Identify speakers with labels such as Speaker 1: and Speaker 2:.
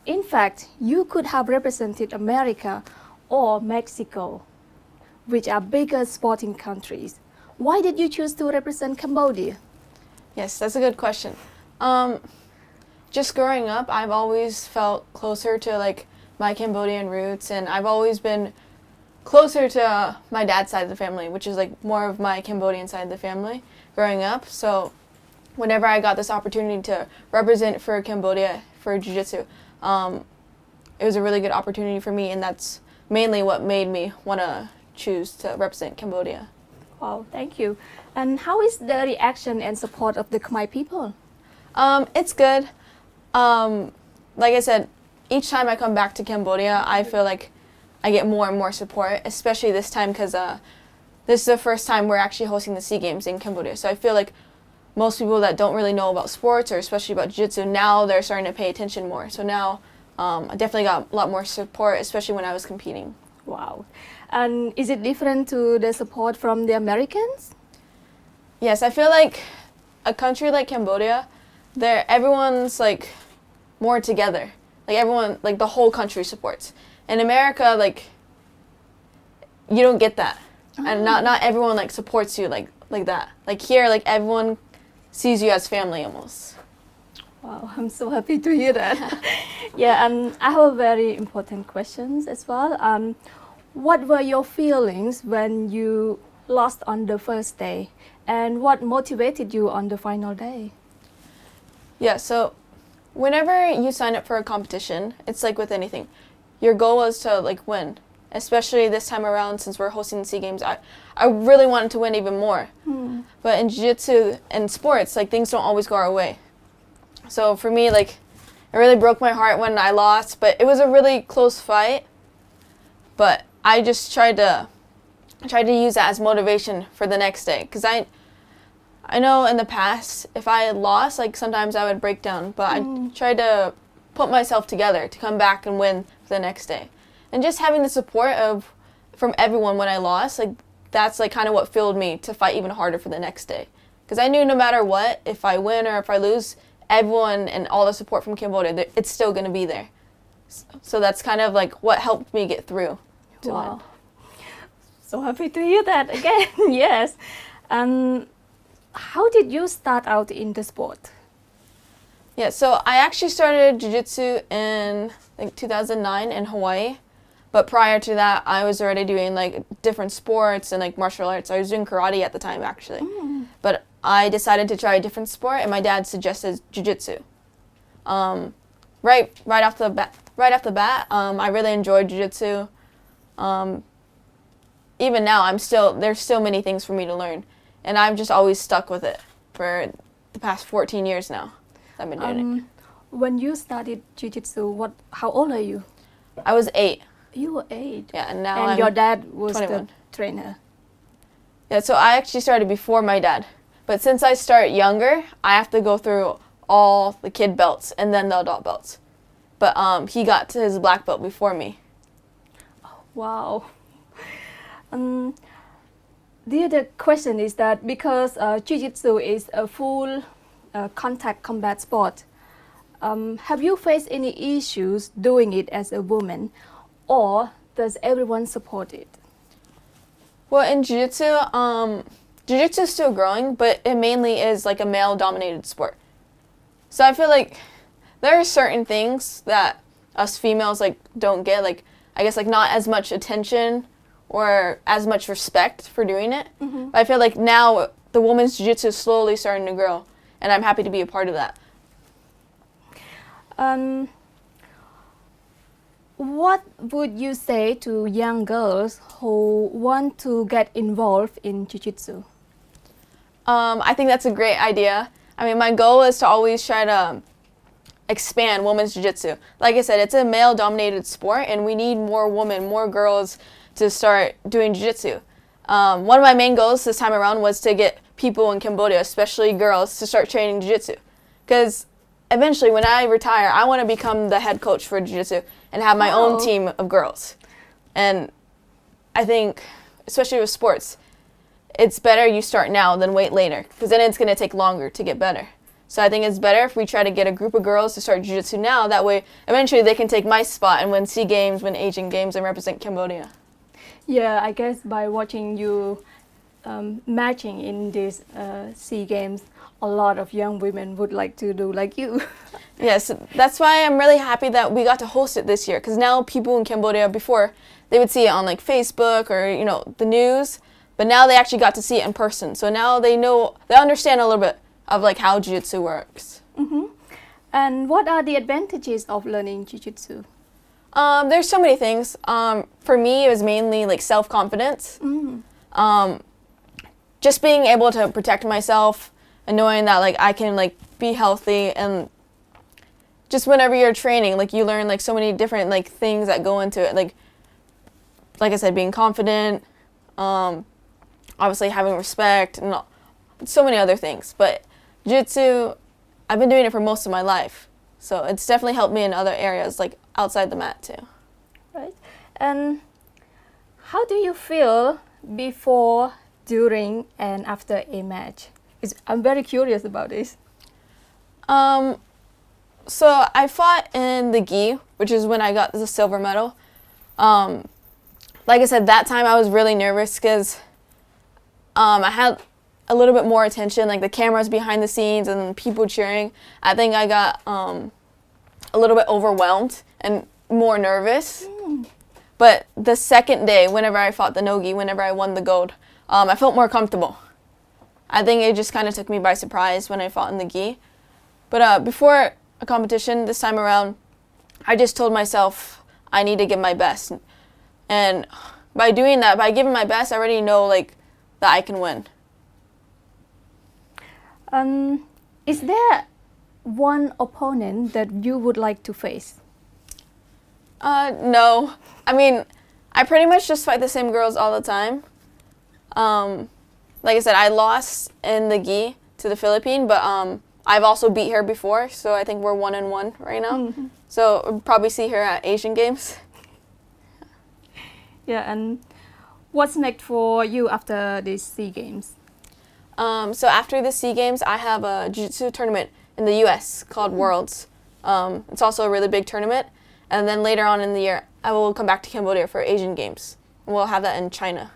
Speaker 1: In fact, you could have represented America or Mexico, which are bigger sporting countries. Why did you choose to represent Cambodia?
Speaker 2: Yes, that's a good question. Just growing up, I've always felt closer to like my Cambodian roots, and I've always been closer to my dad's side of the family, which is like more of my Cambodian side of the family growing up. So whenever I got this opportunity to represent for Cambodia for Jiu-Jitsu, it was a really good opportunity for me, and that's mainly what made me want to choose to represent Cambodia.
Speaker 1: Wow, thank you. And how is the reaction and support of the Khmer people?
Speaker 2: It's good. Like I said, each time I come back to Cambodia, I feel like I get more and more support, especially this time because this is the first time we're actually hosting the SEA Games in Cambodia. So I feel like most people that don't really know about sports or especially about jiu-jitsu, now they're starting to pay attention more. So now I definitely got a lot more support, especially when I was competing.
Speaker 1: Wow. And is it different to the support from the Americans?
Speaker 2: Yes, I feel like a country like Cambodia, everyone's like more together. Like everyone, like the whole country supports. In America, like you don't get that, and not everyone like supports you like that. Like here, like everyone sees you as family almost.
Speaker 1: Wow, I'm so happy to hear that. Yeah, and I have a very important questions as well. What were your feelings when you lost on the first day, and what motivated you on the final day?
Speaker 2: Yeah, so whenever you sign up for a competition, it's like with anything. Your goal is to like win, especially this time around since we're hosting the SEA Games. I really wanted to win even more. But in jiu-jitsu and sports, like things don't always go our way. So for me, like it really broke my heart when I lost, but it was a really close fight. But I just tried to use that as motivation for the next day, because I know in the past if I had lost, like sometimes I would break down, but I tried to put myself together to come back and win the next day. And just having the support from everyone when I lost, like that's like kind of what fueled me to fight even harder for the next day. Because I knew no matter what, if I win or if I lose, everyone and all the support from Cambodia, it's still going to be there. So that's kind of like what helped me get through to win.
Speaker 1: So happy to hear that again. Yes. How did you start out in the sport?
Speaker 2: Yeah, so I actually started jiu-jitsu in like 2009 in Hawaii. But prior to that, I was already doing like different sports and like martial arts. I was doing karate at the time actually. But I decided to try a different sport, and my dad suggested jiu-jitsu. Right off the bat, I really enjoyed jiu-jitsu. Even now, there's still many things for me to learn, and I've just always stuck with it for the past 14 years now. I've been doing it.
Speaker 1: When you started jiu-jitsu, how old are you?
Speaker 2: I was 8.
Speaker 1: You were 8.
Speaker 2: Yeah, and now I'm
Speaker 1: your dad was
Speaker 2: 21.
Speaker 1: the trainer.
Speaker 2: Yeah, so I actually started before my dad. But since I start younger, I have to go through all the kid belts and then the adult belts. But he got to his black belt before me.
Speaker 1: Oh, wow. The other question is that because jiu-jitsu is a full contact combat sport, have you faced any issues doing it as a woman, or does everyone support it?
Speaker 2: Well, in jiu-jitsu, jiu-jitsu is still growing, but it mainly is like a male-dominated sport. So I feel like there are certain things that us females like don't get, like I guess like not as much attention or as much respect for doing it. But I feel like now the women's jiu-jitsu is slowly starting to grow, and I'm happy to be a part of that.
Speaker 1: What would you say to young girls who want to get involved in jiu-jitsu?
Speaker 2: I think that's a great idea. I mean, my goal is to always try to expand women's jiu-jitsu. Like I said, it's a male-dominated sport, and we need more women, more girls to start doing jiu-jitsu. One of my main goals this time around was to get people in Cambodia, especially girls, to start training jiu-jitsu. Because eventually, when I retire, I want to become the head coach for jiu-jitsu and have my own team of girls. And I think, especially with sports, it's better you start now than wait later, because then it's going to take longer to get better. So I think it's better if we try to get a group of girls to start jiu-jitsu now. That way, eventually they can take my spot and win SEA Games, win Asian Games, and represent Cambodia.
Speaker 1: Yeah, I guess by watching you matching in these SEA Games, a lot of young women would like to do like you.
Speaker 2: Yes, that's why I'm really happy that we got to host it this year. Because now people in Cambodia, before, they would see it on like Facebook or, you know, the news. But now they actually got to see it in person. So now they understand a little bit of like how jiu-jitsu works.
Speaker 1: Mm-hmm. And what are the advantages of learning jiu-jitsu?
Speaker 2: There's so many things. For me, it was mainly like self-confidence. Just being able to protect myself and knowing that like I can like be healthy, and just whenever you're training, like you learn like so many different like things that go into it. Like I said, being confident, obviously having respect, and so many other things. But jiu-jitsu, I've been doing it for most of my life. So it's definitely helped me in other areas, like outside the mat too.
Speaker 1: Right. And how do you feel before, during, and after a match? I'm very curious about this.
Speaker 2: So I fought in the gi, which is when I got the silver medal. Like I said, that time I was really nervous because I had a little bit more attention, like the cameras behind the scenes and people cheering. I think I got a little bit overwhelmed and more nervous. But the second day, whenever I fought the no-gi, whenever I won the gold, I felt more comfortable. I think it just kind of took me by surprise when I fought in the gi. But before a competition this time around, I just told myself I need to give my best. And by doing that, by giving my best, I already know like that I can win.
Speaker 1: Is there one opponent that you would like to face?
Speaker 2: No. I mean, I pretty much just fight the same girls all the time. Like I said, I lost in the gi to the Philippines, but I've also beat her before, so I think we're 1-1 right now.
Speaker 1: Mm-hmm.
Speaker 2: So we'll probably see her at Asian Games.
Speaker 1: Yeah, and what's next for you after these SEA Games?
Speaker 2: So after the SEA Games, I have a jiu-jitsu tournament in the U.S. called Worlds. It's also a really big tournament. And then later on in the year, I will come back to Cambodia for Asian Games. And we'll have that in China.